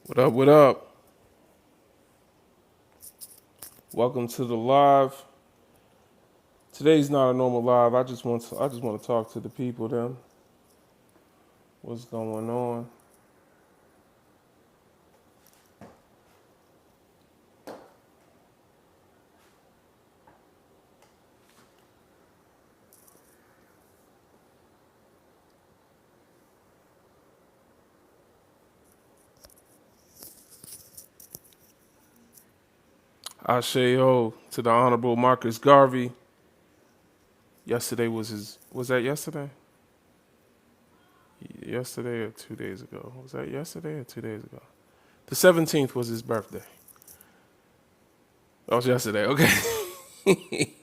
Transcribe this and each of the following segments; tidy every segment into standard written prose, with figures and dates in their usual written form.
What up? What up? Welcome to the live. Today's not a normal live. I just want to talk to the people. Then what's going on? Ashayo to the Honorable Marcus Garvey. Yesterday was his. Was that yesterday? Yesterday or 2 days ago? Was that yesterday or 2 days ago? The 17th was his birthday. That was yesterday. Okay.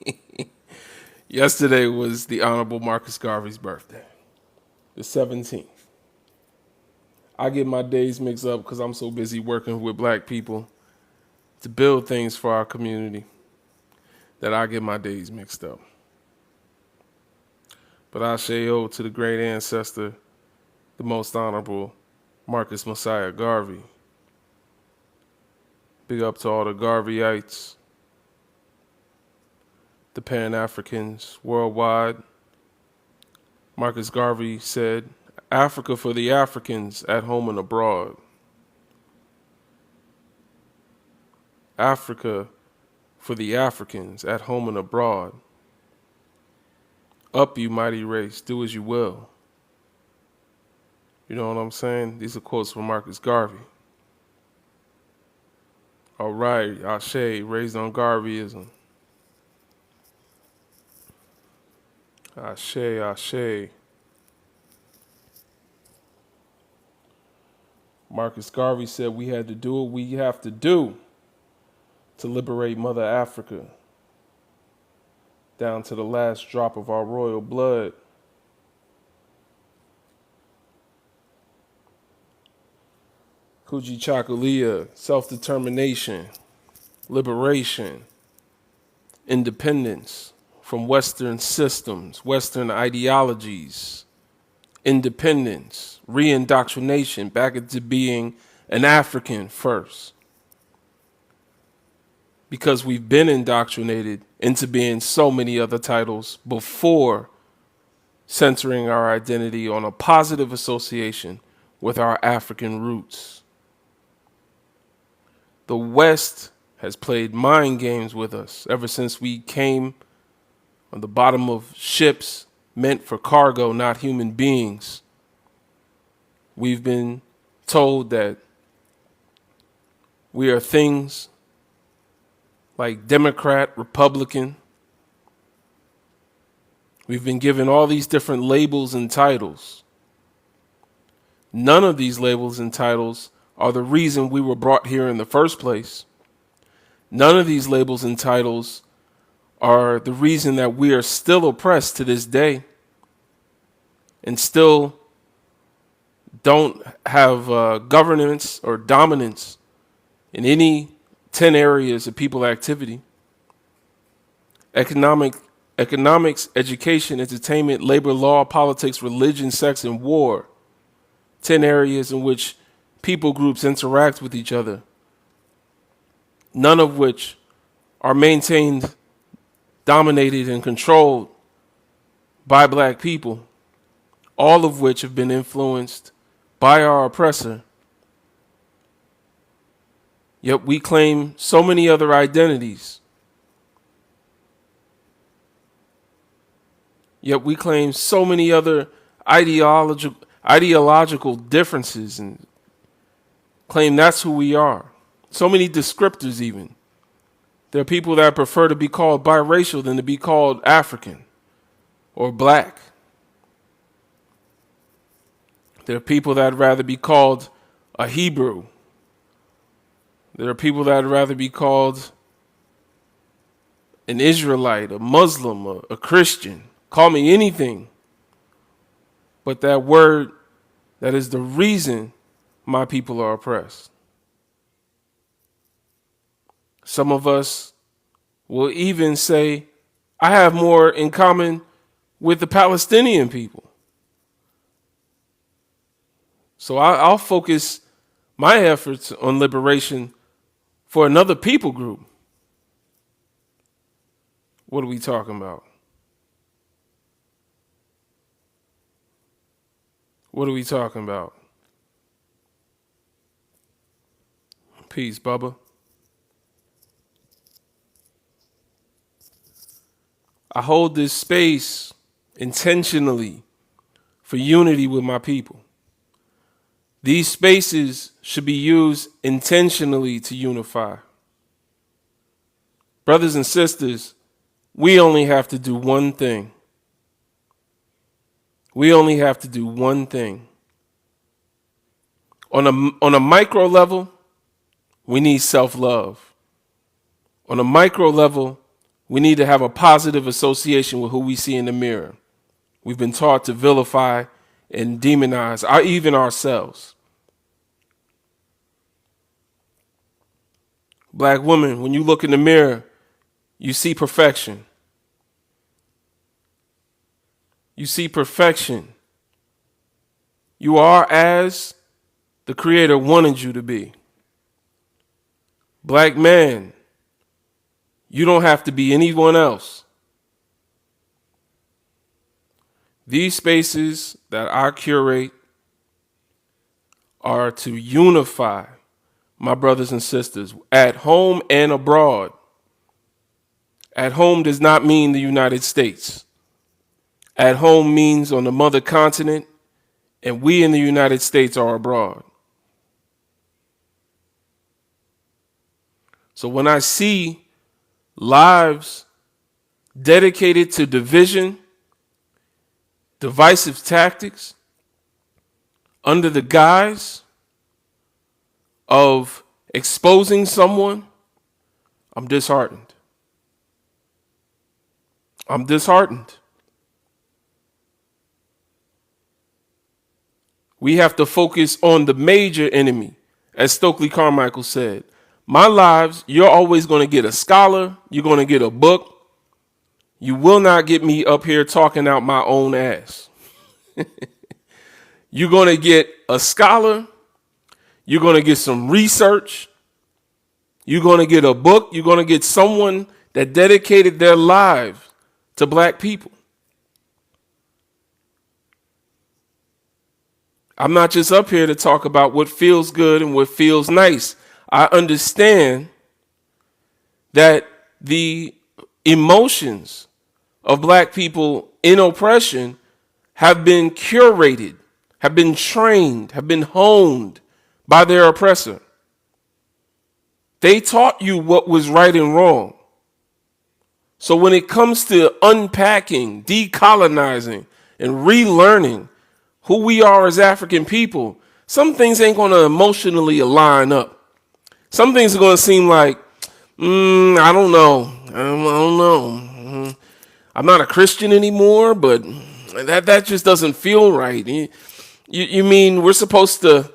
Yesterday was the Honorable Marcus Garvey's birthday. The 17th. I get my days mixed up because I'm so busy working with black people to build things for our community that I get my days mixed up. But I say to the great ancestor, the most honorable Marcus Messiah Garvey. Big up to all the Garveyites, the Pan-Africans worldwide. Marcus Garvey said, Africa for the Africans at home and abroad. Africa for the Africans at home and abroad. Up, you mighty race, do as you will. You know what I'm saying? These are quotes from Marcus Garvey. All right, Ashe, raised on Garveyism. Ashe, Ashe. Marcus Garvey said we had to do what we have to do to liberate Mother Africa down to the last drop of our royal blood. Kujichagulia, self-determination, liberation, independence from Western systems, Western ideologies, independence, re-indoctrination back into being an African first. Because we've been indoctrinated into being so many other titles before centering our identity on a positive association with our African roots. The West has played mind games with us ever since we came on the bottom of ships meant for cargo, not human beings. We've been told that we are things like Democrat, Republican. We've been given all these different labels and titles. None of these labels and titles are the reason we were brought here in the first place. None of these labels and titles are the reason that we are still oppressed to this day and still don't have governance or dominance in any 10 areas of people activity. Economics, education, entertainment, labor law, politics, religion, sex, and war. 10 areas in which people groups interact with each other. None of which are maintained, dominated, and controlled by black people. All of which have been influenced by our oppressor. Yet we claim so many other identities. Yet we claim so many other ideological differences and claim that's who we are. So many descriptors even. There are people that prefer to be called biracial than to be called African or black. There are people that would rather be called a Hebrew. There are people that would rather be called an Israelite, a Muslim, a Christian. Call me anything. But that word that is the reason my people are oppressed. Some of us will even say, I have more in common with the Palestinian people. So I'll focus my efforts on liberation for another people group. What are we talking about? What are we talking about? Peace, Bubba. I hold this space intentionally for unity with my people. These spaces should be used intentionally to unify. Brothers and sisters, we only have to do one thing. We only have to do one thing. On a micro level, we need self-love. On a micro level, we need to have a positive association with who we see in the mirror. We've been taught to vilify and demonize even ourselves. Black woman, when you look in the mirror, you see perfection. You see perfection. You are as the Creator wanted you to be. Black man, you don't have to be anyone else. These spaces that I curate are to unify my brothers and sisters at home and abroad. At home does not mean the United States. At home means on the mother continent, and we in the United States are abroad. So when I see lives dedicated to division, divisive tactics, under the guise of exposing someone, I'm disheartened. I'm disheartened. We have to focus on the major enemy, as Stokely Carmichael said. My lives, you're always going to get a scholar. You're going to get a book. You will not get me up here talking out my own ass. You're going to get a scholar. You're going to get some research. You're going to get a book. You're going to get someone that dedicated their lives to black people. I'm not just up here to talk about what feels good and what feels nice. I understand that the emotions of black people in oppression have been curated, have been trained, have been honed by their oppressor. They taught you what was right and wrong. So when it comes to unpacking, decolonizing, and relearning who we are as African people, some things ain't going to emotionally line up. Some things are going to seem like, I don't know. I don't know. I'm not a Christian anymore, but that just doesn't feel right. You mean we're supposed to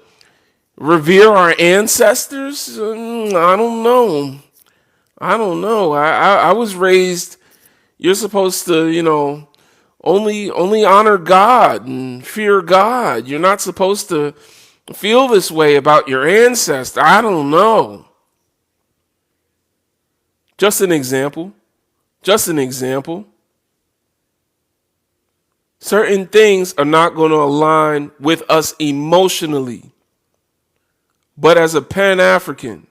revere our ancestors? I don't know. I was raised, you're supposed to, only honor God and fear God. You're not supposed to feel this way about your ancestor. I don't know. Just an example. Certain things are not going to align with us emotionally. But as a Pan-African,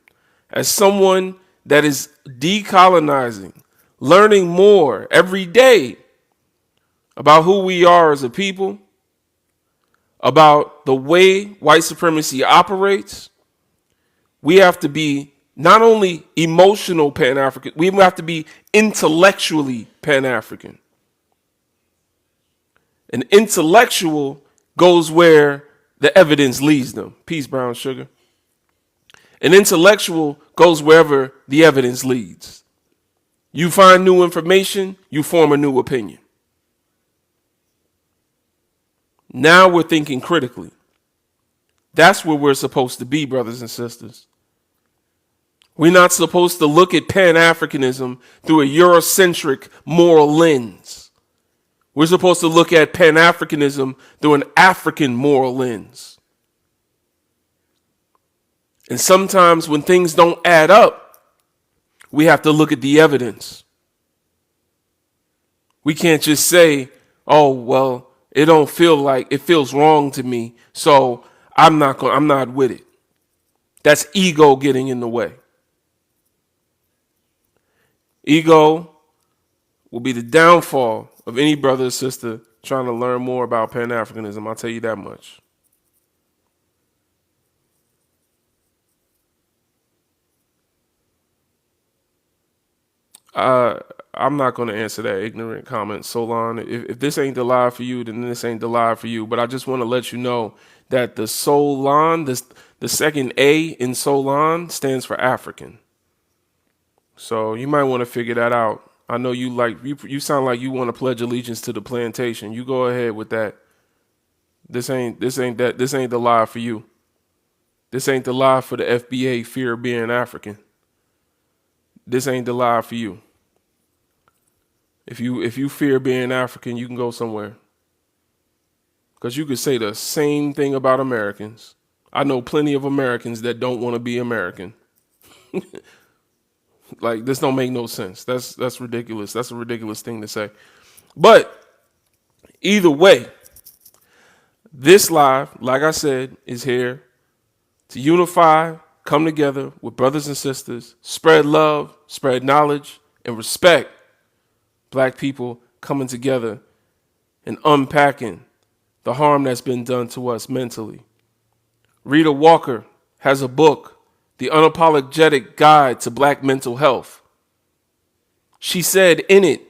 as someone that is decolonizing, learning more every day about who we are as a people, about the way white supremacy operates, we have to be not only emotional Pan-African, we have to be intellectually Pan-African. An intellectual goes where the evidence leads them. Peace, brown sugar. An intellectual goes wherever the evidence leads. You find new information, you form a new opinion. Now we're thinking critically. That's where we're supposed to be, brothers and sisters. We're not supposed to look at Pan-Africanism through a Eurocentric moral lens. We're supposed to look at Pan-Africanism through an African moral lens. And sometimes when things don't add up, we have to look at the evidence. We can't just say, oh, well, it don't feel like, it feels wrong to me, so I'm not with it. That's ego getting in the way. Ego will be the downfall of any brother or sister trying to learn more about Pan-Africanism. I'll tell you that much. I'm not going to answer that ignorant comment, Solon. If this ain't the lie for you, then this ain't the lie for you. But I just want to let you know that the Solon, the second A in Solon stands for African. So you might want to figure that out. I know you sound like you want to pledge allegiance to the plantation. You go ahead with that. This ain't the lie for you. This ain't the lie for the FBA, fear of being African. This ain't the lie for you. If you fear being African, you can go somewhere. Because you could say the same thing about Americans. I know plenty of Americans that don't want to be American. Like, this don't make no sense. That's ridiculous. That's a ridiculous thing to say. But either way, this live, like I said, is here to unify, come together with brothers and sisters, spread love, spread knowledge, and respect. Black people coming together and unpacking the harm that's been done to us mentally. Rita Walker has a book, The Unapologetic Guide to Black Mental Health. She said in it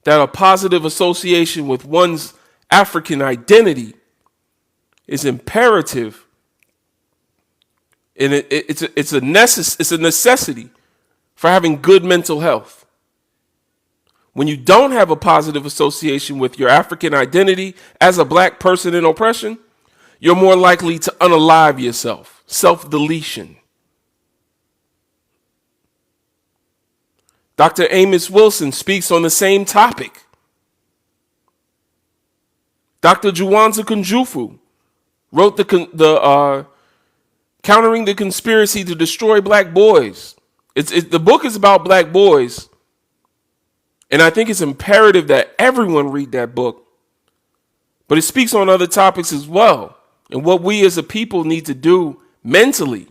that a positive association with one's African identity is imperative, and it's a necessity for having good mental health. When you don't have a positive association with your African identity as a black person in oppression, you're more likely to unalive yourself, self-deletion. Dr. Amos Wilson speaks on the same topic. Dr. Juwanza Kunjufu wrote the Countering the Conspiracy to Destroy Black Boys. The book is about black boys. And I think it's imperative that everyone read that book. But it speaks on other topics as well, and what we as a people need to do mentally.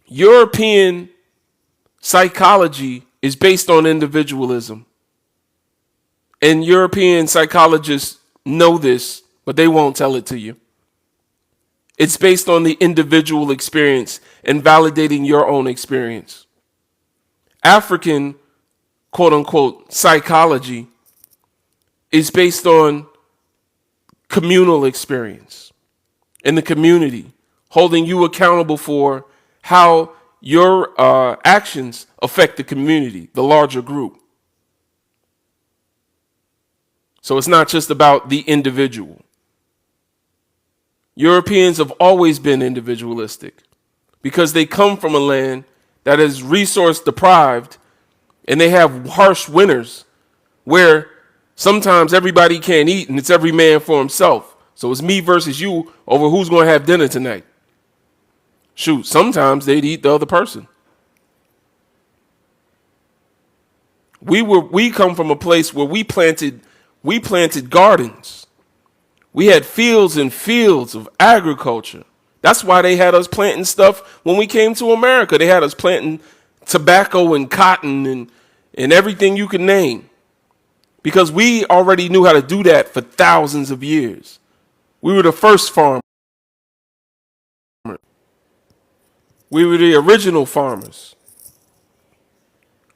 European psychology is based on individualism. And European psychologists know this, but they won't tell it to you. It's based on the individual experience and validating your own experience. African, quote unquote, psychology is based on communal experience in the community, holding you accountable for how your actions affect the community, the larger group. So it's not just about the individual. Europeans have always been individualistic because they come from a land that is resource deprived, and they have harsh winters where sometimes everybody can't eat and it's every man for himself. So it's me versus you over who's going to have dinner tonight. Shoot, sometimes they'd eat the other person. We come from a place where we planted gardens. We had fields and fields of agriculture. That's why they had us planting stuff when we came to America. They had us planting tobacco and cotton and everything you can name, because we already knew how to do that for thousands of years. We were the first farmers. We were the original farmers.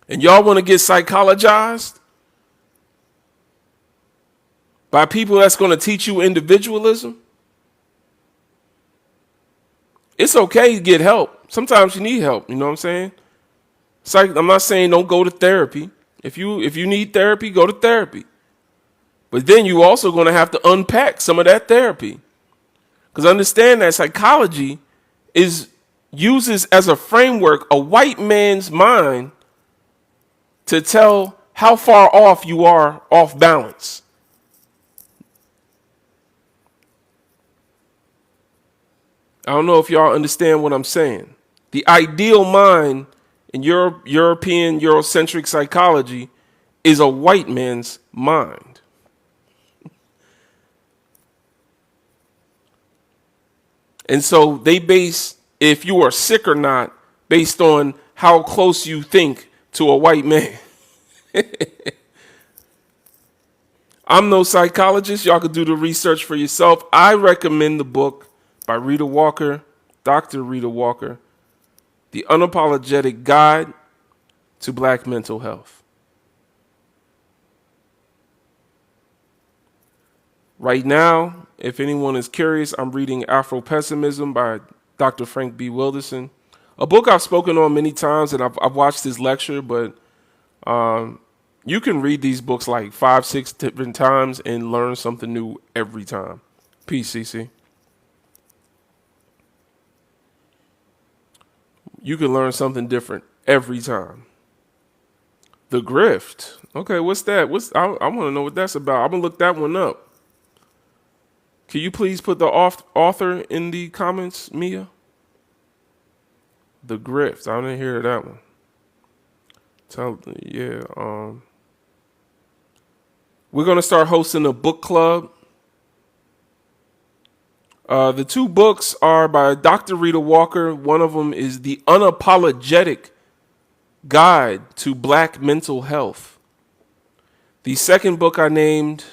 And y'all want to get psychologized by people that's going to teach you individualism? It's okay to get help. Sometimes you need help, you know what I'm saying? I'm not saying don't go to therapy. If you need therapy, go to therapy. But then you also going to have to unpack some of that therapy. Because understand that psychology uses as a framework a white man's mind to tell how far off you are off balance. I don't know if y'all understand what I'm saying. The ideal mind in European Eurocentric psychology is a white man's mind. And so they base if you are sick or not based on how close you think to a white man. I'm no psychologist. Y'all could do the research for yourself. I recommend the book by Rita Walker, Dr. Rita Walker, The Unapologetic Guide to Black Mental Health. Right now, if anyone is curious, I'm reading Afro-Pessimism by Dr. Frank B. Wilderson, a book I've spoken on many times, and I've watched his lecture, but you can read these books like 5-6 different times and learn something new every time. Peace, CC. You can learn something different every time. The Grift. Okay, what's that? I want to know what that's about. I'm going to look that one up. Can you please put the author in the comments, Mia? The Grift. I didn't hear that one. We're going to start hosting a book club. The two books are by Dr. Rita Walker. One of them is The Unapologetic Guide to Black Mental Health. The second book I named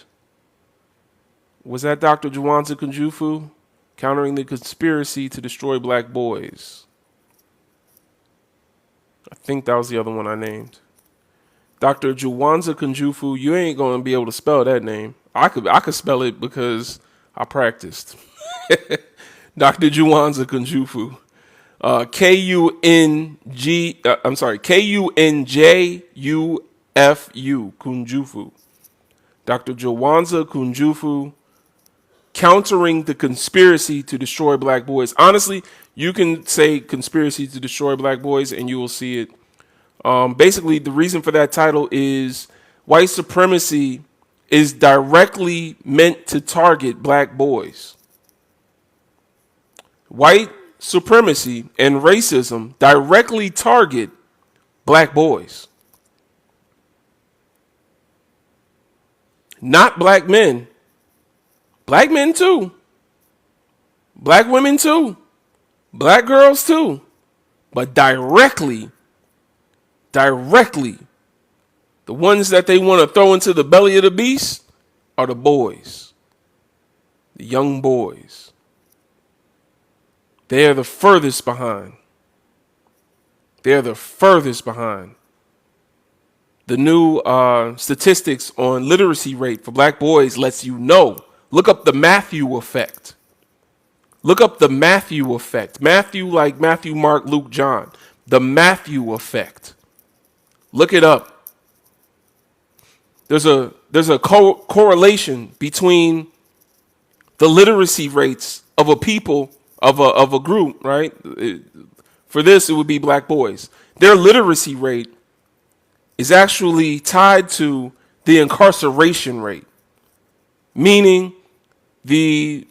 was that Dr. Juwanza Kunjufu, Countering the Conspiracy to Destroy Black Boys. I think that was the other one I named. Dr. Juwanza Kunjufu, you ain't going to be able to spell that name. I could spell it because I practiced. Dr. Juwanza Kunjufu. Kunjufu. Kunjufu. Dr. Juwanza Kunjufu, Countering the Conspiracy to Destroy Black Boys. Honestly, you can say Conspiracy to Destroy Black Boys and you will see it. Basically, the reason for that title is white supremacy is directly meant to target black boys. White supremacy and racism directly target black boys. Not black men. Black men too. Black women too. Black girls too. But directly, the ones that they want to throw into the belly of the beast are the boys. The young boys. They are the furthest behind. They're the furthest behind. The new statistics on literacy rate for black boys lets you know. Look up the Matthew effect. Look up the Matthew effect. Matthew like Matthew, Mark, Luke, John. The Matthew effect. Look it up. There's a correlation between the literacy rates of a people, of a group, right? For this, it would be black boys. Their literacy rate is actually tied to the incarceration rate, meaning the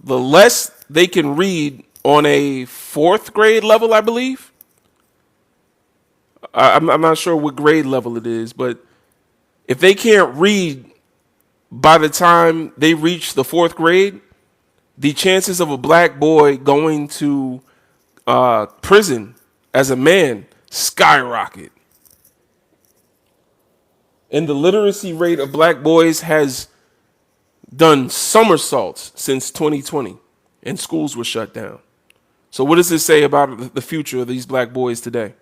less they can read on a 4th grade level, I believe. I'm not sure what grade level it is, but if they can't read by the time they reach the 4th grade, the chances of a black boy going to prison as a man skyrocket. And the literacy rate of black boys has done somersaults since 2020, and schools were shut down. So what does this say about the future of these black boys today?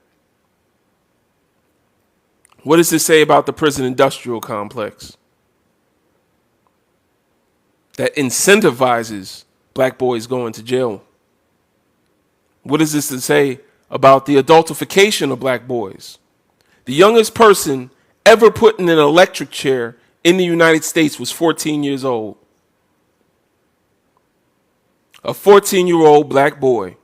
What does this say about the prison industrial complex that incentivizes black boys going to jail? What does this say about the adultification of black boys? The youngest person ever put in an electric chair in the United States was 14 years old. A 14-year-old black boy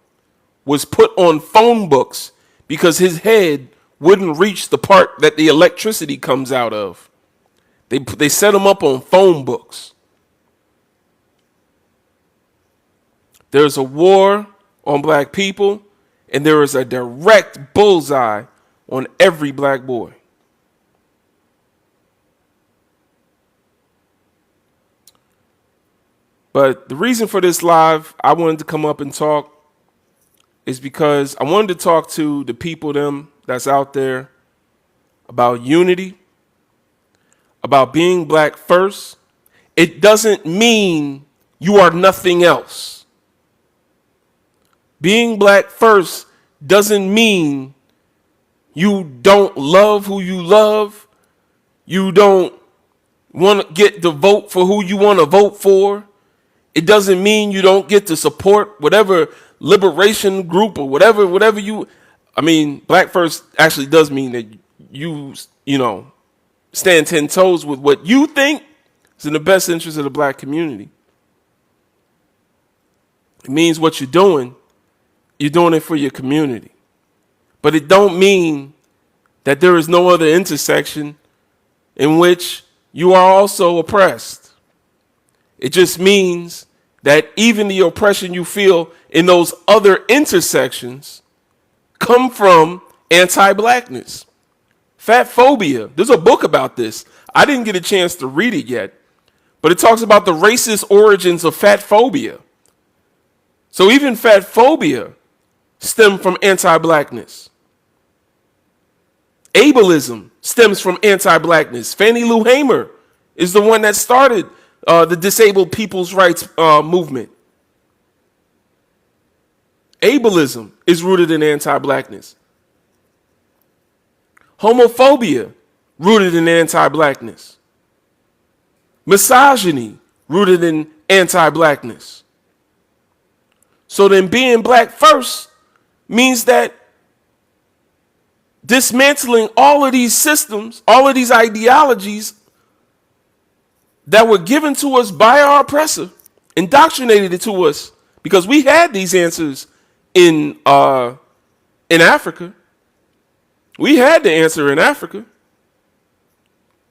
was put on phone books because his head wouldn't reach the part that the electricity comes out of. They set him up on phone books. There's a war on black people, and there is a direct bullseye on every black boy. But the reason for this live, I wanted to come up and talk, is because I wanted to talk to the people that's out there about unity, about being black first. It doesn't mean you are nothing else. Being black first doesn't mean you don't love who you love. You don't want to get to vote for who you want to vote for. It doesn't mean you don't get to support whatever liberation group or whatever you. I mean, black first actually does mean that you stand 10 toes with what you think is in the best interest of the black community. It means what you're doing it for your community. But it don't mean that there is no other intersection in which you are also oppressed. It just means that even the oppression you feel in those other intersections come from anti-blackness. Fat phobia. There's a book about this. I didn't get a chance to read it yet, but it talks about the racist origins of fat phobia. So even fat phobia stemmed from anti-blackness. Ableism stems from anti-blackness. Fannie Lou Hamer is the one that started the disabled people's rights movement. Ableism is rooted in anti-blackness. Homophobia, rooted in anti-blackness. Misogyny, rooted in anti-blackness. So then being black first means that dismantling all of these systems, all of these ideologies that were given to us by our oppressor, indoctrinated it to us, because we had these answers in Africa. We had the answer in Africa.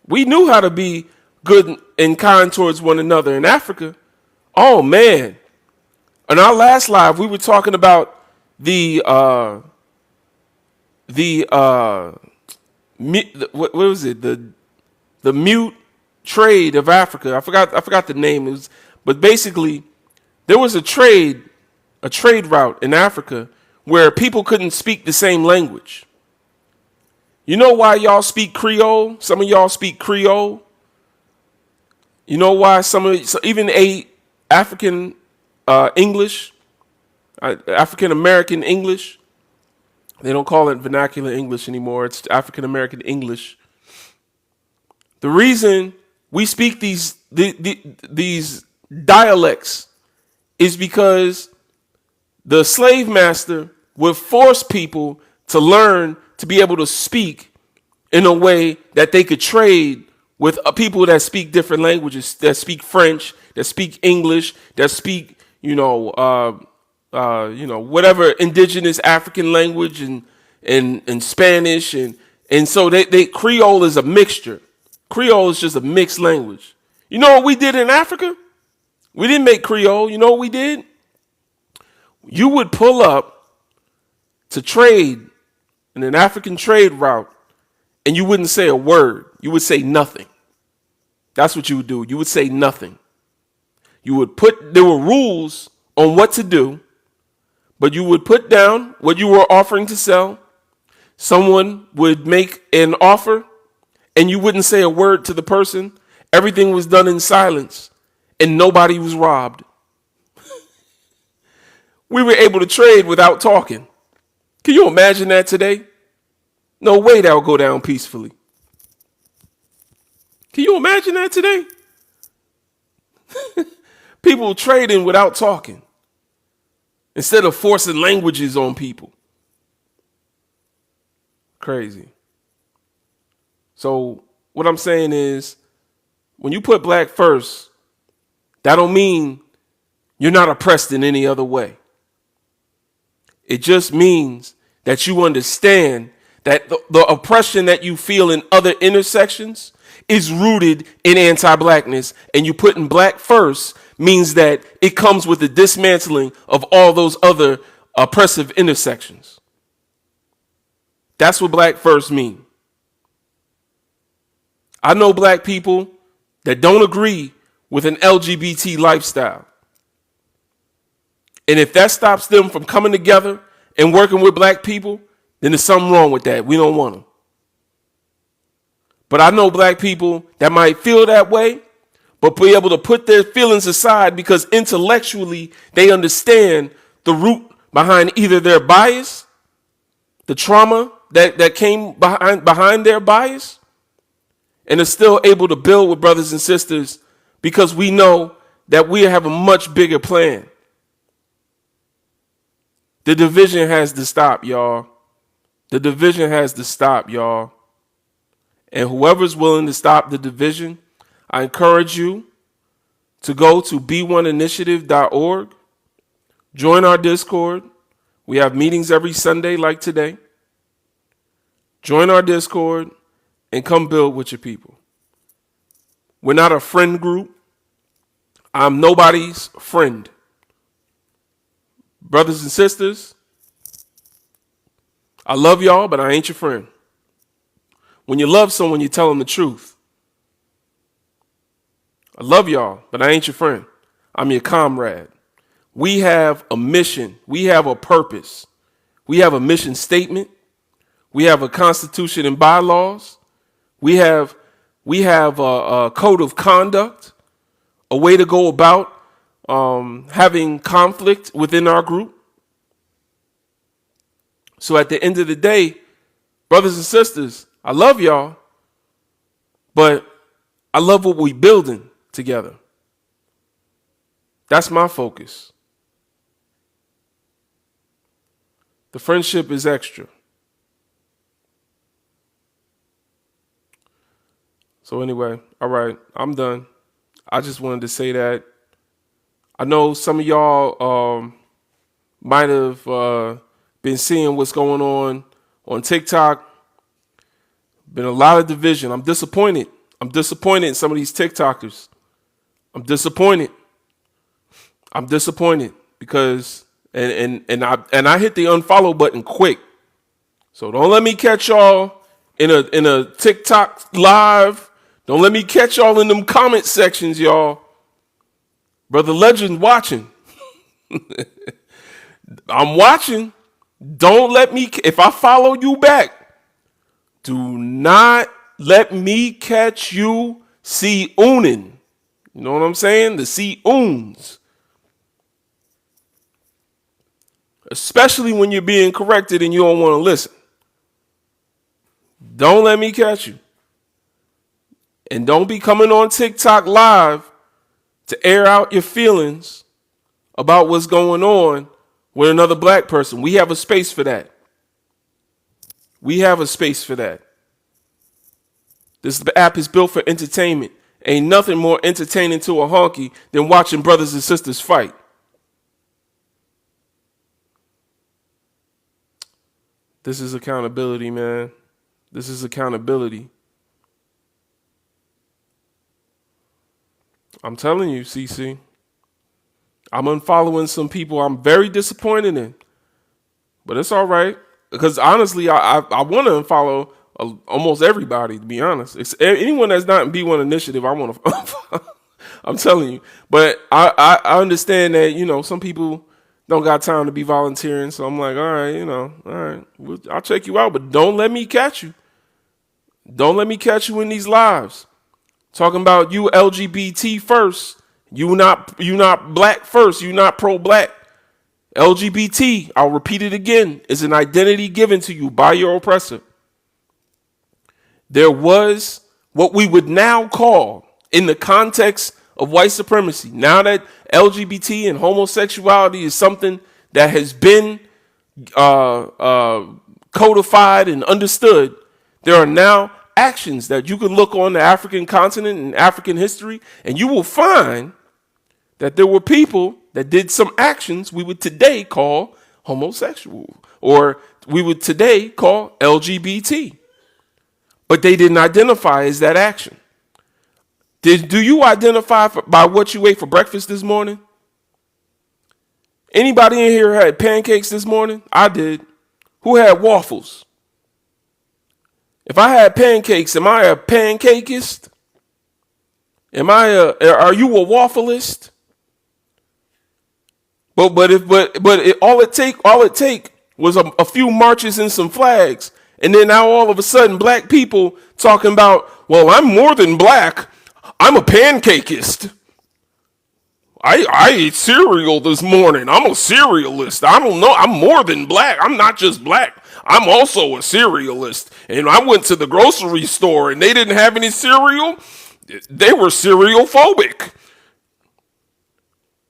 We knew how to be good and kind towards one another in Africa. Oh man. In our last live, we were talking about what was it? The mute trade of Africa. I forgot the name. But basically there was a trade route in Africa where people couldn't speak the same language. You know why y'all speak Creole? Some of y'all speak Creole. You know why even African English, African American English. They don't call it vernacular English anymore. It's African American English. The reason we speak these dialects is because the slave master would force people to learn to be able to speak in a way that they could trade with people that speak different languages, that speak French, that speak English, that speak, whatever indigenous African language and Spanish. And so they Creole is a mixture. Creole is just a mixed language. You know what we did in Africa? We didn't make Creole. You know what we did? You would pull up to trade in an African trade route, and you wouldn't say a word. You would say nothing. That's what you would do. You would say nothing. There were rules on what to do, but you would put down what you were offering to sell. Someone would make an offer, and you wouldn't say a word to the person. Everything was done in silence, and nobody was robbed. We were able to trade without talking. Can you imagine that today? No way that will go down peacefully. Can you imagine that today? People trading without talking instead of forcing languages on people. Crazy. So what I'm saying is, when you put black first, that don't mean you're not oppressed in any other way. It just means that you understand that the oppression that you feel in other intersections is rooted in anti-blackness, and you putting black first means that it comes with the dismantling of all those other oppressive intersections. That's what black first mean. I know black people that don't agree with an LGBT lifestyle. And if that stops them from coming together and working with black people, then there's something wrong with that. We don't want them. But I know black people that might feel that way, but be able to put their feelings aside because intellectually they understand the root behind either their bias, the trauma that came behind their bias, and are still able to build with brothers and sisters because we know that we have a much bigger plan. The division has to stop, y'all. The division has to stop, y'all. And whoever's willing to stop the division, I encourage you to go to b1initiative.org. Join our Discord. We have meetings every Sunday like today. Join our Discord and come build with your people. We're not a friend group. I'm nobody's friend. Brothers and sisters, I love y'all, but I ain't your friend. When you love someone, you tell them the truth. I love y'all, but I ain't your friend. I'm your comrade. We have a mission. We have a purpose. We have a mission statement. We have a constitution and bylaws. We have a code of conduct, a way to go about having conflict within our group. So at the end of the day, brothers and sisters, I love y'all, but I love what we building together. That's my focus. The friendship is extra. So anyway, all right, I'm done. I just wanted to say that. I know some of y'all might have been seeing what's going on TikTok. Been a lot of division. I'm disappointed. I'm disappointed in some of these TikTokers. I'm disappointed because and I hit the unfollow button quick. So don't let me catch y'all in a TikTok live. Don't let me catch y'all in them comment sections, y'all. Brother Legend watching. I'm watching. Don't let me, if I follow you back, do not let me catch you see-ooning. You know what I'm saying? The see-oons. Especially when you're being corrected and you don't want to listen. Don't let me catch you. And don't be coming on TikTok live to air out your feelings about what's going on with another black person. We have a space for that. We have a space for that. This app is built for entertainment. Ain't nothing more entertaining to a honky than watching brothers and sisters fight. This is accountability, man. This is accountability. I'm telling you, CC. I'm unfollowing some people I'm very disappointed in. But it's all right. Because honestly, I want to unfollow almost everybody, to be honest. It's anyone that's not in B1 Initiative, I want to I'm telling you. But I understand that, you know, some people don't got time to be volunteering. So I'm like, all right, you know, all right. I'll check you out. But don't let me catch you. Don't let me catch you in these lives. Talking about you LGBT first. You not black first. You not pro-black. LGBT, I'll repeat it again, is an identity given to you by your oppressor. There was what we would now call, in the context of white supremacy, now that LGBT and homosexuality is something that has been codified and understood, there are now actions that you can look on the African continent and African history, and you will find that there were people that did some actions we would today call homosexual, or we would today call LGBT. But they didn't identify as that action. Do you identify by what you ate for breakfast this morning? Anybody in here had pancakes this morning? I did. Who had waffles? If I had pancakes, am I a pancakeist? Are you a waffleist? All it take was a few marches and some flags, and then now all of a sudden black people talking about, well, I'm more than black, I'm a pancakeist. I ate cereal this morning. I'm a cerealist. I don't know. I'm more than black. I'm not just black. I'm also a cerealist. And I went to the grocery store and they didn't have any cereal. They were cereal phobic.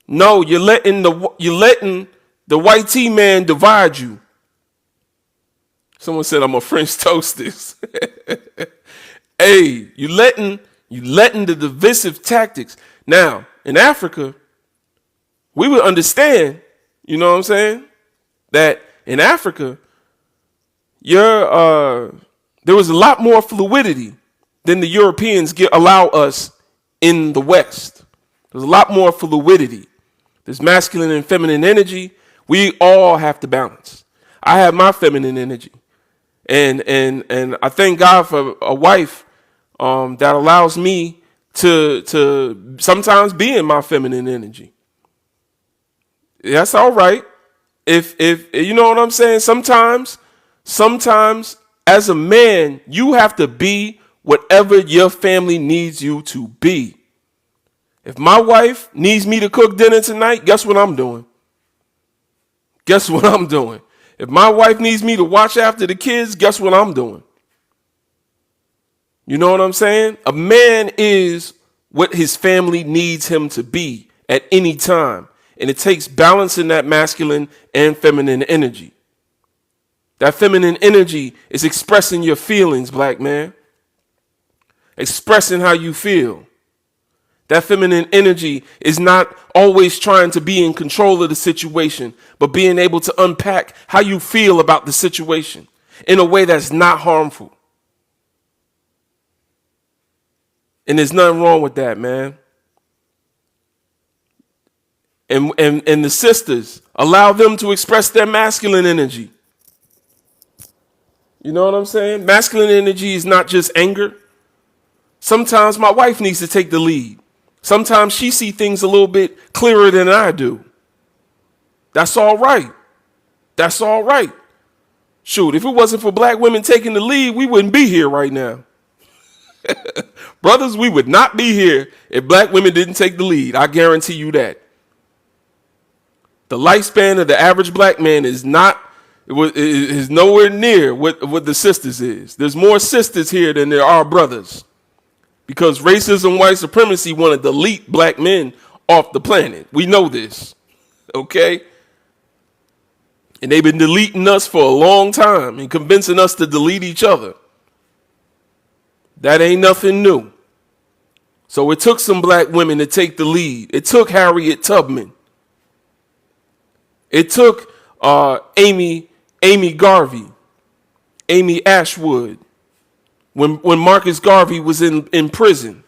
No, you're letting the white tea man divide you. Someone said I'm a French toastist. Hey, you letting the divisive tactics. Now, in Africa, we would understand, you know what I'm saying, that in Africa, there was a lot more fluidity than the Europeans allow us in the West. There's a lot more fluidity. There's masculine and feminine energy. We all have to balance. I have my feminine energy, and I thank God for a wife that allows me to sometimes be in my feminine energy. That's all right. If you know what I'm saying, sometimes as a man, you have to be whatever your family needs you to be. If my wife needs me to cook dinner tonight, guess what I'm doing? Guess what I'm doing? If my wife needs me to watch after the kids, guess what I'm doing? You know what I'm saying? A man is what his family needs him to be at any time. And it takes balancing that masculine and feminine energy. That feminine energy is expressing your feelings, black man. Expressing how you feel. That feminine energy is not always trying to be in control of the situation, but being able to unpack how you feel about the situation in a way that's not harmful. And there's nothing wrong with that, man. And the sisters, allow them to express their masculine energy. You know what I'm saying? Masculine energy is not just anger. Sometimes my wife needs to take the lead. Sometimes she sees things a little bit clearer than I do. That's all right. That's all right. Shoot, if it wasn't for black women taking the lead, we wouldn't be here right now. Brothers, we would not be here if black women didn't take the lead. I guarantee you that. The lifespan of the average black man is nowhere near what the sisters is. There's more sisters here than there are brothers. Because racism, white supremacy want to delete black men off the planet. We know this. Okay? And they've been deleting us for a long time and convincing us to delete each other. That ain't nothing new. So it took some black women to take the lead. It took Harriet Tubman. It took Amy Garvey, Amy Ashwood, when Marcus Garvey was in prison,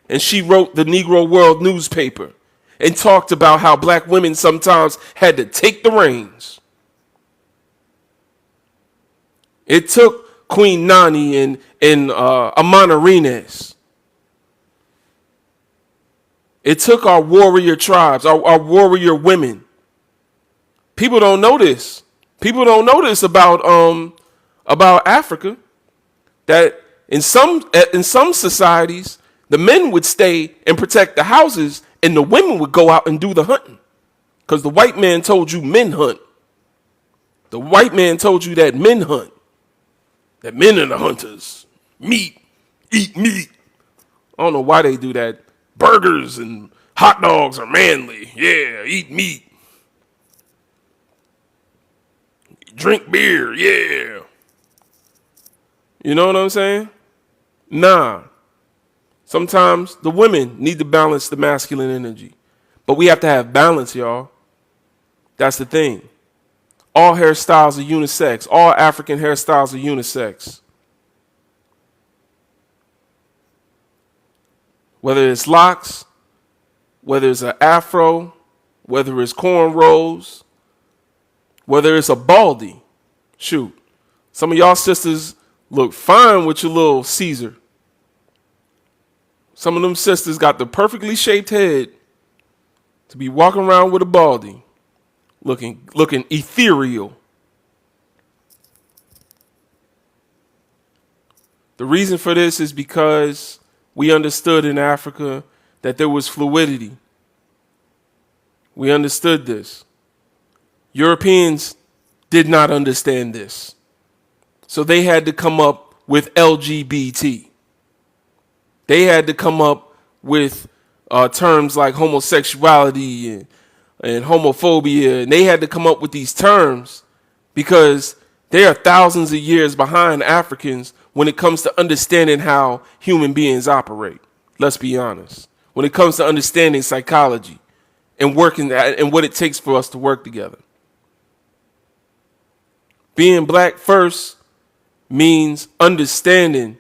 and she wrote the Negro World newspaper and talked about how black women sometimes had to take the reins. It took Queen Nani and Amana Rines. It took our warrior tribes, our warrior women. People don't know this. People don't know this about Africa. That in some societies, the men would stay and protect the houses, and the women would go out and do the hunting, because the white man told you men hunt. The white man told you that men hunt. That men are the hunters. Meat, eat meat. I don't know why they do that. Burgers and hot dogs are manly. Yeah, eat meat. Drink beer, yeah. You know what I'm saying? Nah. Sometimes the women need to balance the masculine energy. But we have to have balance, y'all. That's the thing. All hairstyles are unisex. All African hairstyles are unisex. Whether it's locks, whether it's an afro, whether it's cornrows, whether it's a baldy. Shoot, some of y'all sisters look fine with your little Caesar. Some of them sisters got the perfectly shaped head to be walking around with a baldy, looking ethereal. The reason for this is because we understood in Africa that there was fluidity. We understood this. Europeans did not understand this. So they had to come up with LGBT. They had to come up with terms like homosexuality and homophobia. And they had to come up with these terms because they are thousands of years behind Africans when it comes to understanding how human beings operate. Let's be honest. When it comes to understanding psychology and working and what it takes for us to work together. Being black first means understanding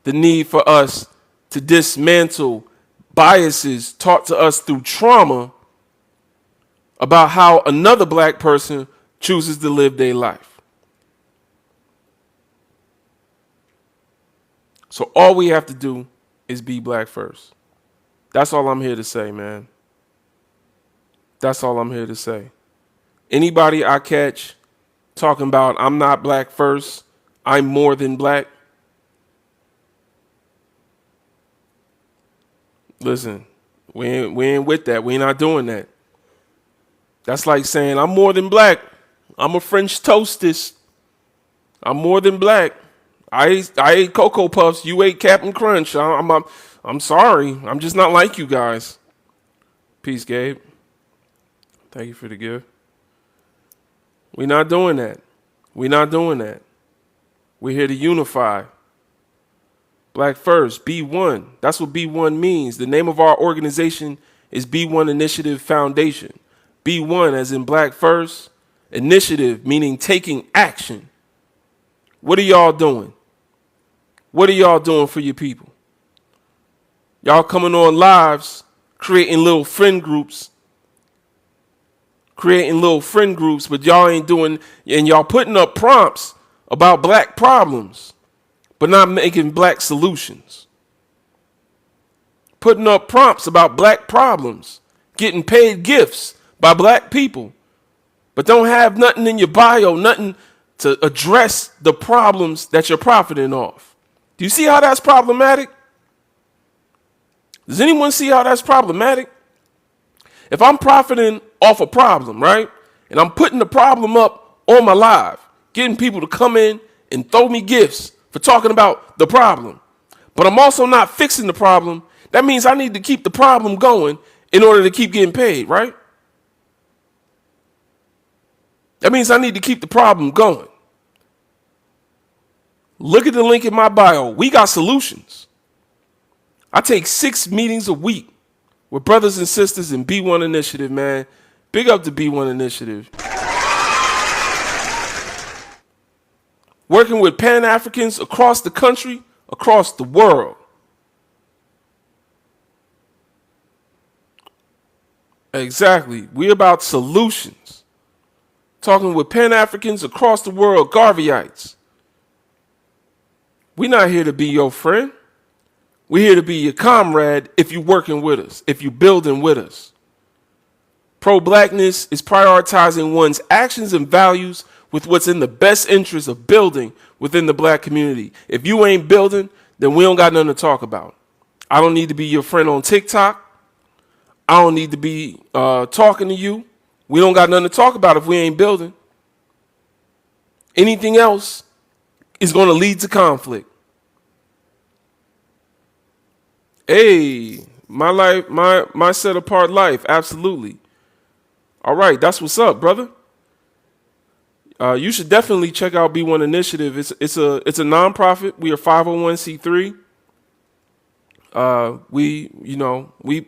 the need for us to dismantle biases taught to us through trauma about how another black person chooses to live their life. So all we have to do is be black first. That's all I'm here to say, man. That's all I'm here to say. Anybody I catch talking about I'm not black first, I'm more than black. Listen, we ain't with that. We not doing that. That's like saying I'm more than black. I'm a French toastist. I'm more than black. I ate Cocoa Puffs. You ate Captain Crunch. I'm sorry. I'm just not like you guys. Peace, Gabe. Thank you for the gift. We're not doing that. We're not doing that. We're here to unify. Black first, B1. That's what B1 means. The name of our organization is B1 Initiative Foundation. B1 as in black first. Initiative meaning taking action. What are y'all doing? What are y'all doing for your people? Y'all coming on lives, creating little friend groups. But y'all ain't doing, and y'all putting up prompts about black problems, but not making black solutions. Putting up prompts about black problems, getting paid gifts by black people, but don't have nothing in your bio, nothing to address the problems that you're profiting off. Do you see how that's problematic? Does anyone see how that's problematic? If I'm profiting off a problem, right, and I'm putting the problem up on my live, getting people to come in and throw me gifts for talking about the problem, but I'm also not fixing the problem, that means I need to keep the problem going in order to keep getting paid, right? That means I need to keep the problem going. Look at the link in my bio. We got solutions. I take 6 meetings a week with brothers and sisters in B1 Initiative, man. Big up the B1 Initiative. Working with Pan-Africans across the country, across the world. Exactly. We're about solutions. Talking with Pan-Africans across the world, Garveyites. We're not here to be your friend. We're here to be your comrade if you're working with us, if you're building with us. Pro-blackness is prioritizing one's actions and values with what's in the best interest of building within the black community. If you ain't building, then we don't got nothing to talk about. I don't need to be your friend on TikTok. I don't need to be talking to you. We don't got nothing to talk about if we ain't building. Anything else is going to lead to conflict. Hey, my life, my set apart life, absolutely. All right, that's what's up, brother. You should definitely check out B1 Initiative. It's a nonprofit. We are 501c3.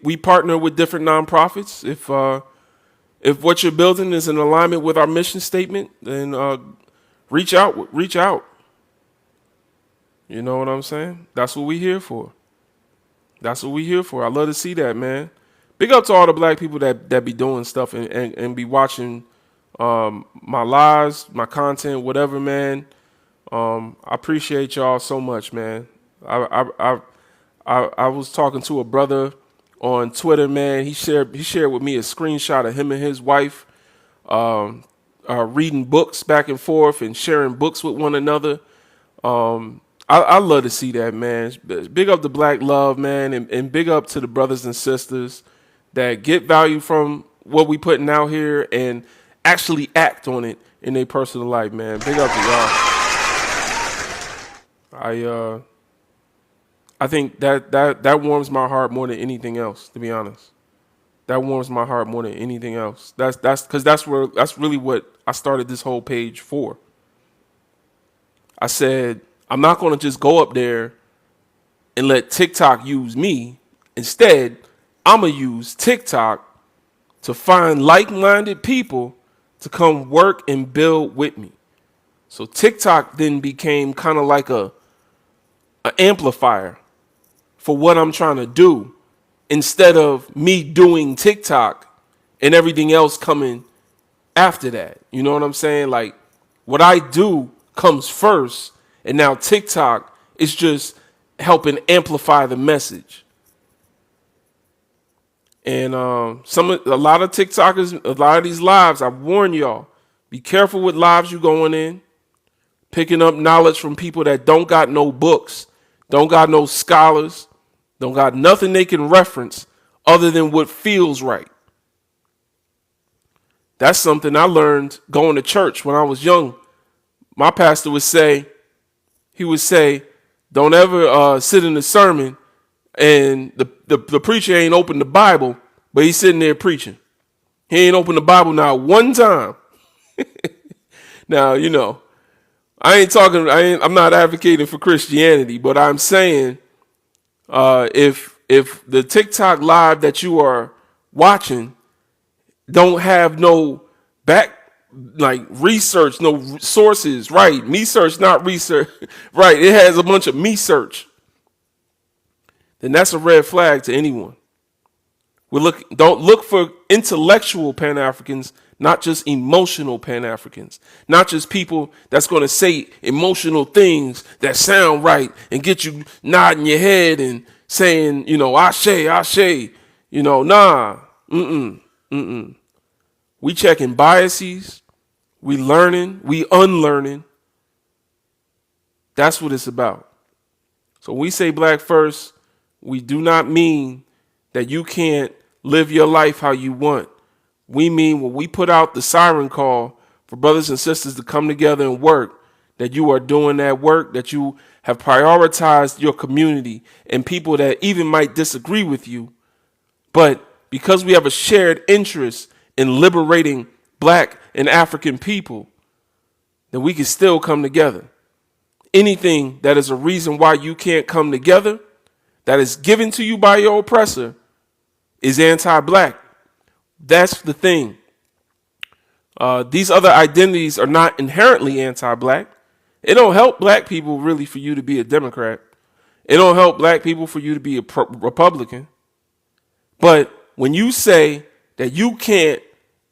We partner with different nonprofits. If what you're building is in alignment with our mission statement, then reach out. You know what I'm saying? That's what we're here for. That's what we here for. I love to see that, man. Big up to all the black people that be doing stuff and be watching my lives, my content, whatever, man. I appreciate y'all so much, man. I was talking to a brother on Twitter, man. He shared with me a screenshot of him and his wife reading books back and forth and sharing books with one another. I love to see that, man. Big up to Black Love, man, and big up to the brothers and sisters that get value from what we putting out here and actually act on it in their personal life, man. Big up to y'all. I think that warms my heart more than anything else, to be honest. That warms my heart more than anything else. That's because that's really what I started this whole page for. I said, I'm not going to just go up there and let TikTok use me. Instead, I'm going to use TikTok to find like-minded people to come work and build with me. So TikTok then became kind of like an amplifier for what I'm trying to do, instead of me doing TikTok and everything else coming after that. You know what I'm saying? Like, what I do comes first, and now TikTok is just helping amplify the message. And a lot of TikTokers, a lot of these lives, I warn y'all, be careful with lives you going in, picking up knowledge from people that don't got no books, don't got no scholars, don't got nothing they can reference other than what feels right. That's something I learned going to church when I was young. My pastor would say, don't ever sit in the sermon and the preacher ain't opened the Bible, but he's sitting there preaching. He ain't opened the Bible not one time. Now, you know, I'm not advocating for Christianity, but I'm saying if the TikTok live that you are watching don't have no research, no sources, right? Me search, not research, right? It has a bunch of me search. Then that's a red flag to anyone. Don't look for intellectual Pan-Africans, not just emotional Pan-Africans, not just people that's going to say emotional things that sound right and get you nodding your head and saying, you know, ashe, you know, nah, We checking biases, we learning, we unlearning. That's what it's about. So when we say black first, we do not mean that you can't live your life how you want. We mean when we put out the siren call for brothers and sisters to come together and work, that you are doing that work, that you have prioritized your community and people that even might disagree with you. But because we have a shared interest in liberating black and African people, then we can still come together. Anything that is a reason why you can't come together, that is given to you by your oppressor, is anti-black. That's the thing. These other identities are not inherently anti-black. It don't help black people really for you to be a Democrat. It don't help black people for you to be a Republican. But when you say that you can't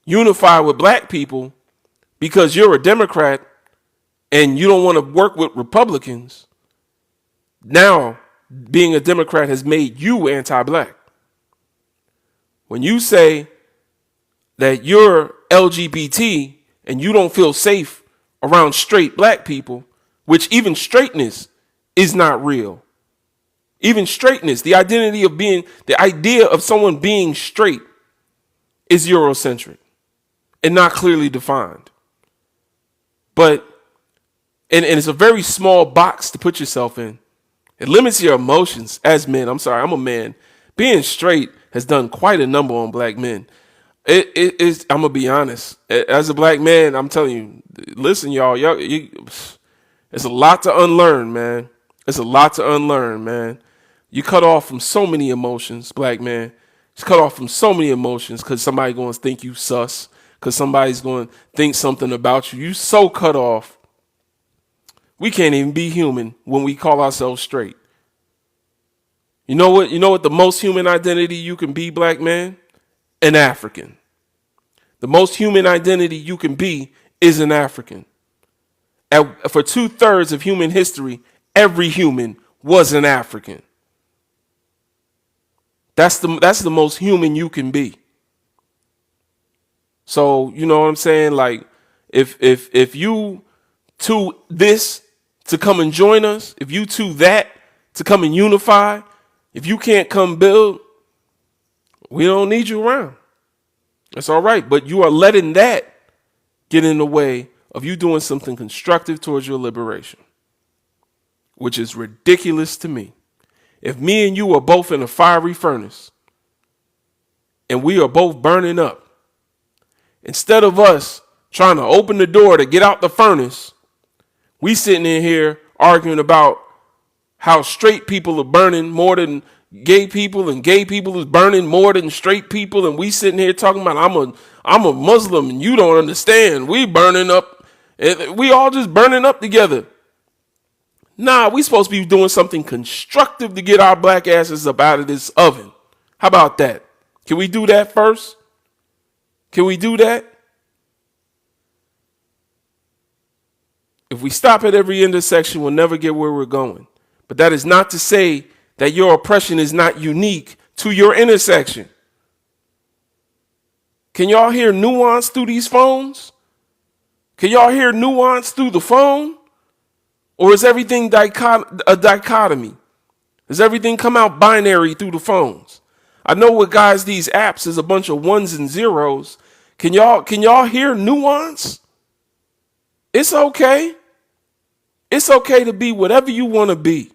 unify with black people because you're a Democrat and you don't want to work with Republicans, now being a Democrat has made you anti-black. When you say that you're LGBT and you don't feel safe around straight black people, which even straightness is not real. Even straightness, the idea of someone being straight is Eurocentric and not clearly defined. But, and it's a very small box to put yourself in. It limits your emotions as men. I'm sorry, I'm a man. Being straight has done quite a number on black men. It is. I'm gonna be honest. As a black man, I'm telling you. Listen, y'all. It's a lot to unlearn, man. It's a lot to unlearn, man. You cut off from so many emotions, black man. Just cut off from so many emotions because somebody's going to think you sus. Because somebody's going to think something about you. You so cut off. We can't even be human when we call ourselves straight. You know what? You know what the most human identity you can be, black man? An African. The most human identity you can be is an African. For 2/3 of human history, every human was an African. That's the most human you can be. So, you know what I'm saying? Like, if you to this to come and join us, if you to that to come and unify, if you can't come build, we don't need you around. That's all right. But you are letting that get in the way of you doing something constructive towards your liberation, which is ridiculous to me. If me and you are both in a fiery furnace and we are both burning up, instead of us trying to open the door to get out the furnace, we sitting in here arguing about how straight people are burning more than gay people and gay people is burning more than straight people. And we sitting here talking about I'm a Muslim and you don't understand. We burning up. We all just burning up together. Nah, we supposed to be doing something constructive to get our black asses up out of this oven. How about that? Can we do that first? Can we do that? If we stop at every intersection, we'll never get where we're going. But that is not to say that your oppression is not unique to your intersection. Can y'all hear nuance through these phones? Can y'all hear nuance through the phone? Or is everything a dichotomy? Does everything come out binary through the phones? I know what guys, these apps is a bunch of ones and zeros. Can y'all hear nuance? It's okay. It's okay to be whatever you want to be.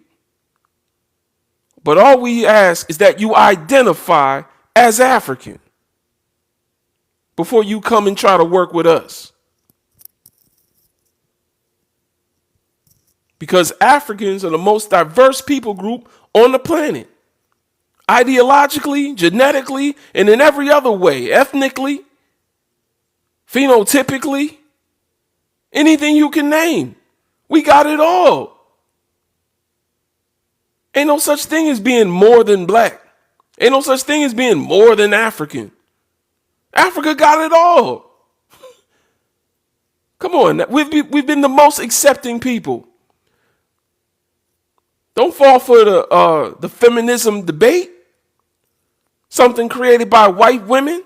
But all we ask is that you identify as African before you come and try to work with us. Because Africans are the most diverse people group on the planet. Ideologically, genetically, and in every other way. Ethnically, phenotypically, anything you can name. We got it all. Ain't no such thing as being more than black. Ain't no such thing as being more than African. Africa got it all. Come on, we've been the most accepting people. Don't fall for the feminism debate. Something created by white women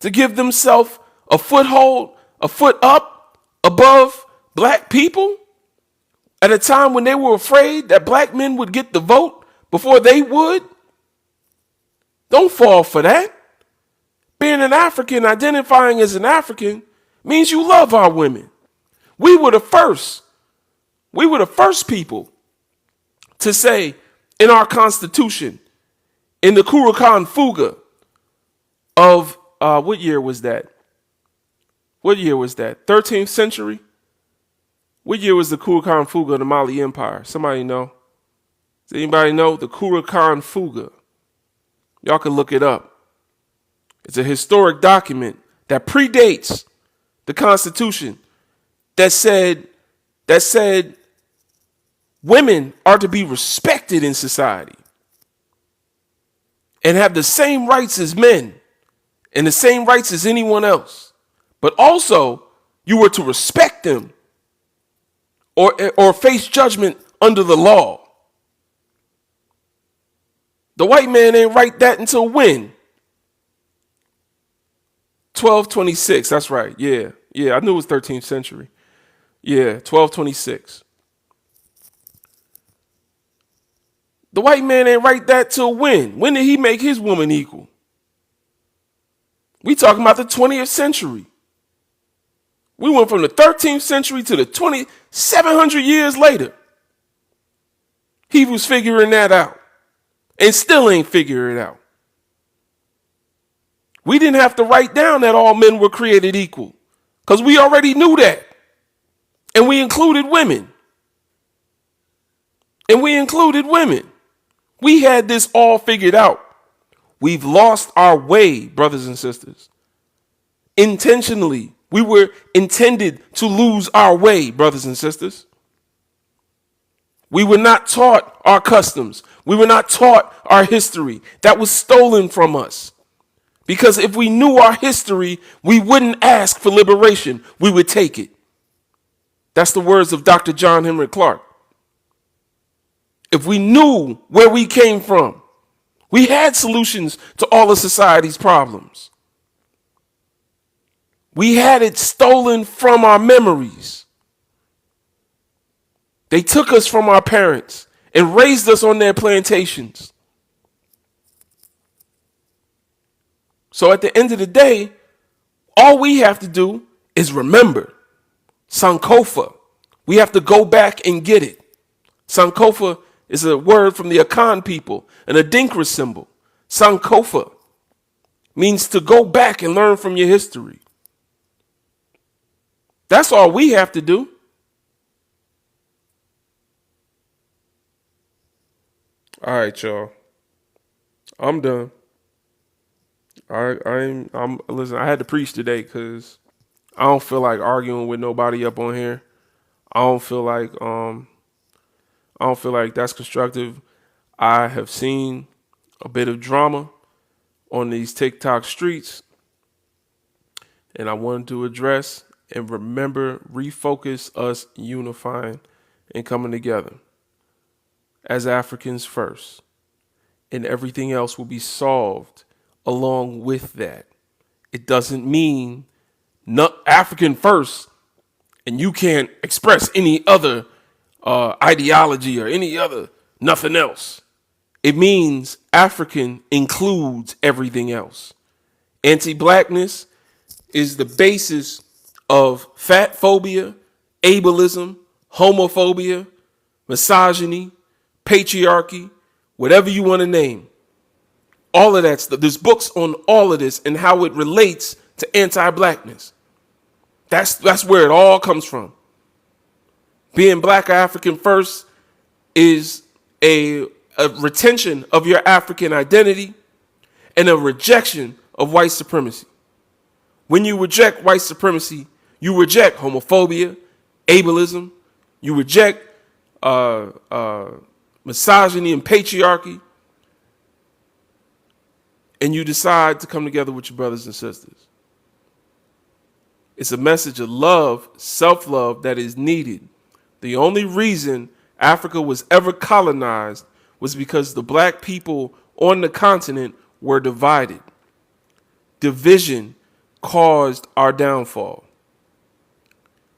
to give themselves a foothold, a foot up above black people at a time when they were afraid that black men would get the vote before they would. Don't fall for that. Being an African, identifying as an African, means you love our women. We were the first people to say in our Constitution, in the Kurukan Fuga of, what year was that? 13th century? What year was the Kurukan Fuga of the Mali Empire? Somebody know? Does anybody know? The Kurukan Fuga. Y'all can look it up. It's a historic document that predates the Constitution that said women are to be respected in society and have the same rights as men and the same rights as anyone else. But also, you were to respect them or face judgment under the law. The white man ain't write that until when? 1226, that's right. Yeah, I knew it was 13th century. Yeah, 1226. The white man ain't write that till when? When did he make his woman equal? We talking about the 20th century. We went from the 13th century to the 700 years later. He was figuring that out and still ain't figuring it out. We didn't have to write down that all men were created equal because we already knew that. And we included women. We had this all figured out. We've lost our way, brothers and sisters. Intentionally. We were intended to lose our way, brothers and sisters. We were not taught our customs. We were not taught our history. That was stolen from us. Because if we knew our history, we wouldn't ask for liberation. We would take it. That's the words of Dr. John Henrik Clarke. If we knew where we came from, we had solutions to all of society's problems. We had it stolen from our memories. They took us from our parents and raised us on their plantations. So at the end of the day, all we have to do is remember Sankofa. We have to go back and get it. Sankofa is a word from the Akan people, an Adinkra symbol. Sankofa means to go back and learn from your history. That's all we have to do. All right, y'all. I'm done. I'm listen, I had to preach today because I don't feel like arguing with nobody up on here. I don't feel like that's constructive. I have seen a bit of drama on these TikTok streets, and I wanted to address and remember, refocus us unifying and coming together as Africans first, and everything else will be solved along with that. It doesn't mean not African first and you can't express any other ideology or any other nothing else. It means African includes everything else. Anti-blackness is the basis of fat phobia, ableism, homophobia, misogyny, patriarchy, whatever you want to name. All of that stuff. There's books on all of this and how it relates to anti-blackness. That's where it all comes from. Being black or African first is a retention of your African identity and a rejection of white supremacy. When you reject white supremacy, you reject homophobia, ableism, you reject misogyny and patriarchy, and you decide to come together with your brothers and sisters. It's a message of love, self-love that is needed. The only reason Africa was ever colonized was because the black people on the continent were divided. Division caused our downfall.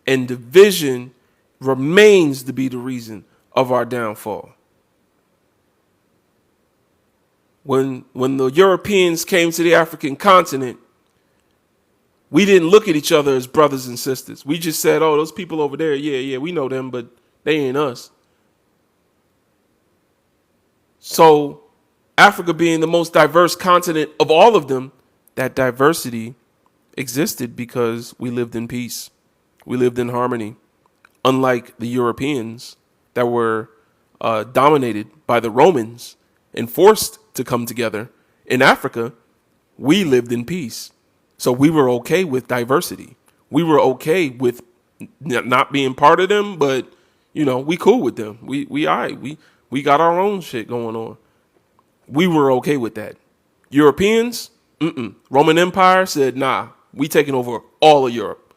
And division remains to be the reason of our downfall. When the Europeans came to the African continent, we didn't look at each other as brothers and sisters. We just said, oh, those people over there, yeah, we know them, but they ain't us. So Africa being the most diverse continent of all of them, that diversity existed because we lived in peace. We lived in harmony. Unlike the Europeans that were dominated by the Romans and forced to come together, in Africa, we lived in peace. So we were okay with diversity. We were okay with not being part of them, but we cool with them. We all right. We got our own shit going on. We were okay with that. Europeans, Roman Empire said, nah, we taking over all of Europe.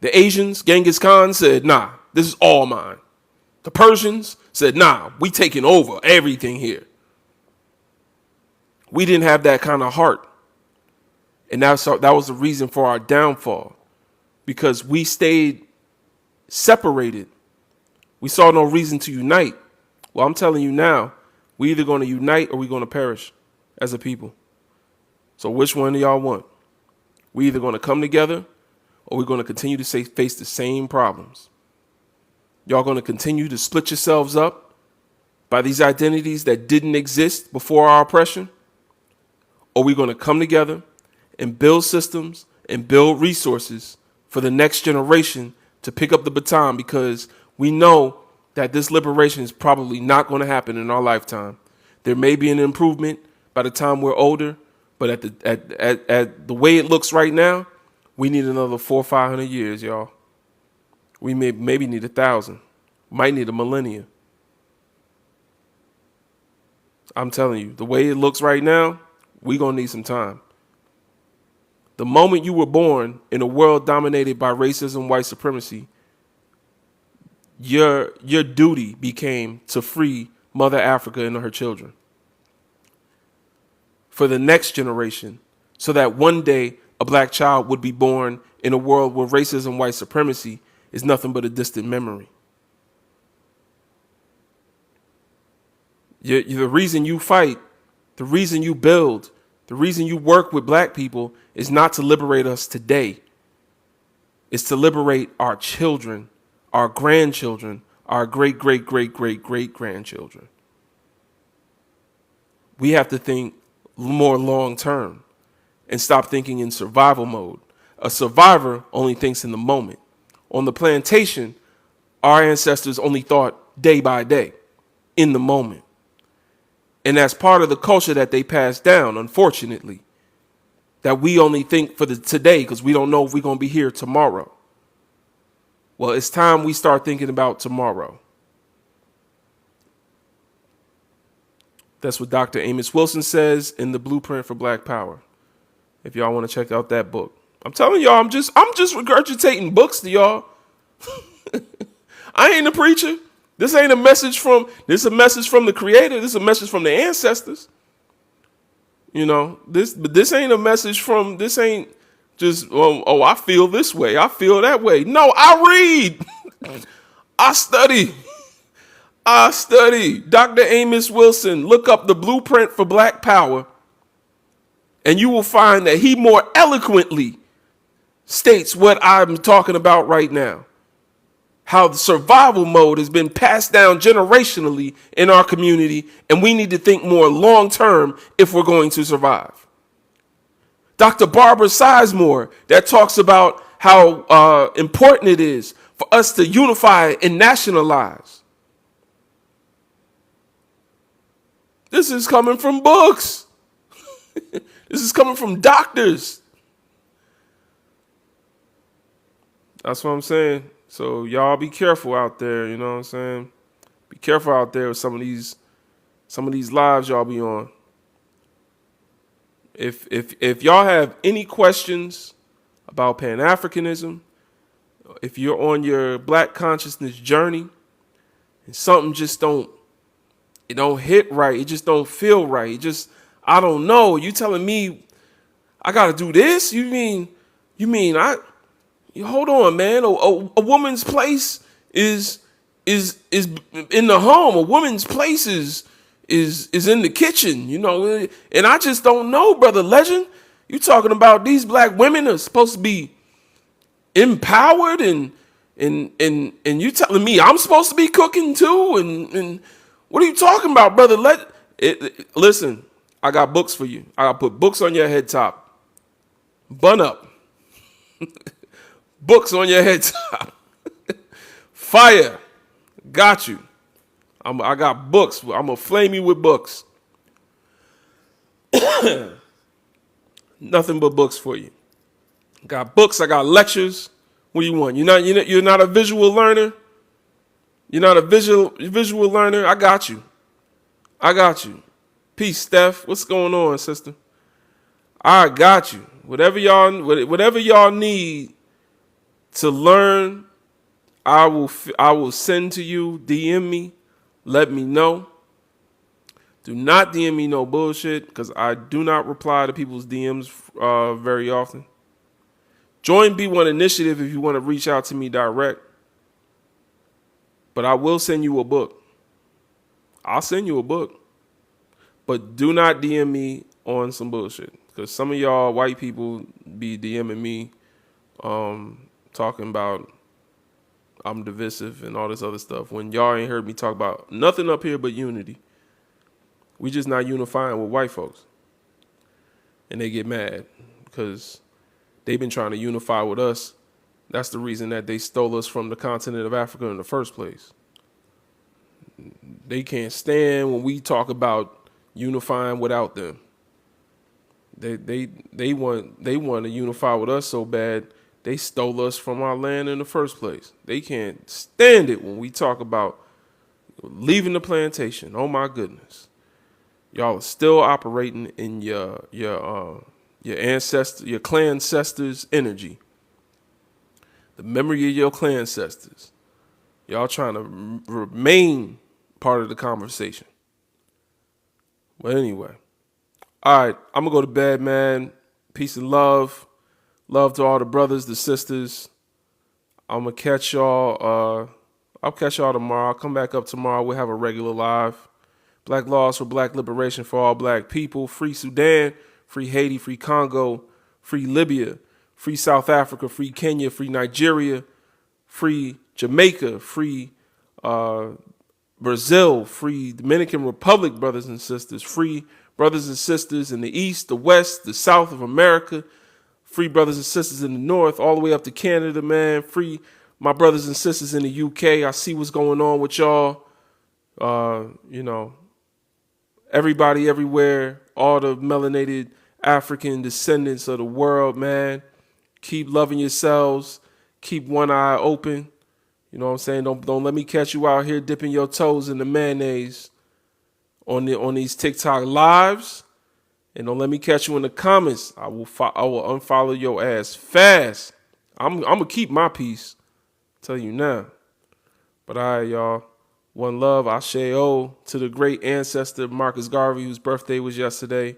The Asians, Genghis Khan said, nah, this is all mine. The Persians said, nah, we taking over everything here. We didn't have that kind of heart. And that was the reason for our downfall, because we stayed separated. We saw no reason to unite. Well, I'm telling you now, we either going to unite or we're going to perish as a people. So which one do y'all want? We either going to come together or we're going to continue to face the same problems. Y'all going to continue to split yourselves up by these identities that didn't exist before our oppression? Or we're going to come together and build systems and build resources for the next generation to pick up the baton, because we know that this liberation is probably not going to happen in our lifetime. There may be an improvement by the time we're older, but at the way it looks right now, we need another 400 or 500 years, y'all. We maybe need 1,000. Might need a millennia. I'm telling you, the way it looks right now, we're going to need some time. The moment you were born in a world dominated by racism, white supremacy, your duty became to free Mother Africa and her children for the next generation, so that one day a black child would be born in a world where racism, white supremacy is nothing but a distant memory. The reason you fight, the reason you build, the reason you work with black people is not to liberate us today. It's to liberate our children, our grandchildren, our great, great, great, great, great grandchildren. We have to think more long term and stop thinking in survival mode. A survivor only thinks in the moment. On the plantation, our ancestors only thought day by day, in the moment. And that's part of the culture that they passed down, unfortunately. That we only think for the today because we don't know if we're going to be here tomorrow. Well, it's time we start thinking about tomorrow. That's what Dr. Amos Wilson says in The Blueprint for Black Power. If y'all want to check out that book. I'm telling y'all, I'm just regurgitating books to y'all. I ain't a preacher. This ain't a message from, this is a message from the creator. This is a message from the ancestors. You know, this ain't a message from, this ain't just, oh, I feel this way. I feel that way. No, I read. I study. Dr. Amos Wilson, look up The Blueprint for Black Power, and you will find that he more eloquently states what I'm talking about right now. How the survival mode has been passed down generationally in our community, and we need to think more long term if we're going to survive. Dr. Barbara Sizemore, that talks about how important it is for us to unify and nationalize. This is coming from books. This is coming from doctors. That's what I'm saying. So y'all be careful out there, you know what I'm saying? Be careful out there with some of these lives y'all be on. If y'all have any questions about Pan-Africanism, if you're on your black consciousness journey and something just don't hit right, it just don't feel right, it just, I don't know, you telling me I gotta do this? You mean hold on, man. A woman's place is in the home. A woman's place is in the kitchen, you know. And I just don't know, Brother Legend. You talking about these black women are supposed to be empowered, and you telling me I'm supposed to be cooking too? And what are you talking about, Brother Legend? Listen, I got books for you. I got put books on your head top. Bun up. Books on your head top. Fire. Got you. I got books. I'm going to flame you with books. Nothing but books for you. Got books. I got lectures. What do you want? You're not a visual learner? You're not a visual learner? I got you. Peace, Steph. What's going on, sister? I got you. Whatever y'all need to learn, I will send to you. DM me. Let me know. Do not DM me no bullshit, because I do not reply to people's DMs very often. Join B1 Initiative if you want to reach out to me direct. But I will send you a book. I'll send you a book. But do not DM me on some bullshit, because some of y'all white people be DMing me talking about I'm divisive and all this other stuff, when y'all ain't heard me talk about nothing up here but unity. We just not unifying with white folks. And they get mad because they've been trying to unify with us. That's the reason that they stole us from the continent of Africa in the first place. They can't stand when we talk about unifying without them. They want to unify with us so bad They stole us from our land in the first place. They can't stand it when we talk about leaving the plantation. Oh my goodness. Y'all are still operating in your clan ancestors' energy. The memory of your clan ancestors. Y'all trying to remain part of the conversation. But anyway. All right, I'm going to go to bed, man. Peace and love. Love to all the brothers, the sisters. I'm going to catch y'all. I'll catch y'all tomorrow. I'll come back up tomorrow. We'll have a regular live. Black laws for black liberation for all black people. Free Sudan, free Haiti, free Congo, free Libya, free South Africa, free Kenya, free Nigeria, free Jamaica, free Brazil, free Dominican Republic, brothers and sisters, free brothers and sisters in the East, the West, the South of America, free brothers and sisters in the North, all the way up to Canada, man. Free my brothers and sisters in the UK. I see what's going on with y'all. Everybody everywhere, all the melanated African descendants of the world, man. Keep loving yourselves. Keep one eye open. You know what I'm saying? Don't let me catch you out here dipping your toes in the mayonnaise on these TikTok lives. And don't let me catch you in the comments. I will unfollow your ass fast. I'm gonna keep my peace. Tell you now. But all right, y'all. One love, Asheo, to the great ancestor Marcus Garvey, whose birthday was yesterday.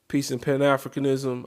Peace and Pan-Africanism.